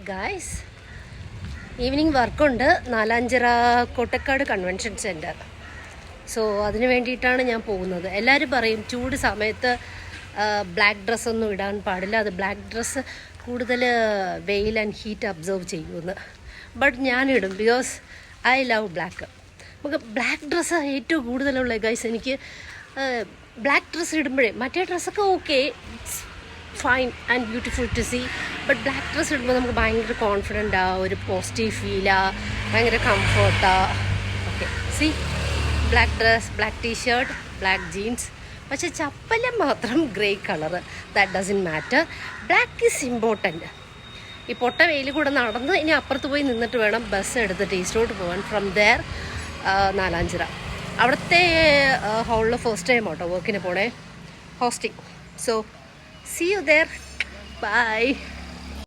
Guys, evening വർക്കുണ്ട് Nalanchira Kottakkad convention centre. So അതിന് വേണ്ടിയിട്ടാണ് ഞാൻ പോകുന്നത്. എല്ലാവരും പറയും ചൂട് സമയത്ത് ബ്ലാക്ക് ഡ്രസ്സൊന്നും ഇടാൻ പാടില്ല, അത് ബ്ലാക്ക് ഡ്രസ്സ് കൂടുതൽ വെയിൽ ആൻഡ് ഹീറ്റ് അബ്സർവ് ചെയ്യുമെന്ന്. ബട്ട് ഞാനിടും ബിക്കോസ് ഐ ലവ് ബ്ലാക്ക്. നമുക്ക് ബ്ലാക്ക് ഡ്രസ്സ് ഏറ്റവും കൂടുതലുള്ള ഗൈസ്. എനിക്ക് ബ്ലാക്ക് ഡ്രസ്സ് ഇടുമ്പോഴേ മറ്റേ ഡ്രസ്സൊക്കെ okay, it's fine and beautiful to see. But black dress ഇടുമ്പോൾ നമുക്ക് ഭയങ്കര കോൺഫിഡൻറ്റാണ്, ഒരു പോസിറ്റീവ് ഫീലാണ്, ഭയങ്കര കംഫർട്ടാണ്. Okay, see black dress, black T-shirt, black jeans. പക്ഷേ ചപ്പല് മാത്രം grey colour. That doesn't matter. Black is important. ഈ പൊട്ട വെയിൽ കൂടെ നടന്ന് ഇനി അപ്പുറത്ത് പോയി നിന്നിട്ട് വേണം ബസ് എടുത്തിട്ട് ഈസ്റ്റോട്ട് പോകാൻ. From there Nalanchira. അവിടുത്തെ ഹോളിൽ ഫസ്റ്റ് ടൈം ആട്ടോ വർക്കിന് പോണേ, hosting. So see you there. Bye.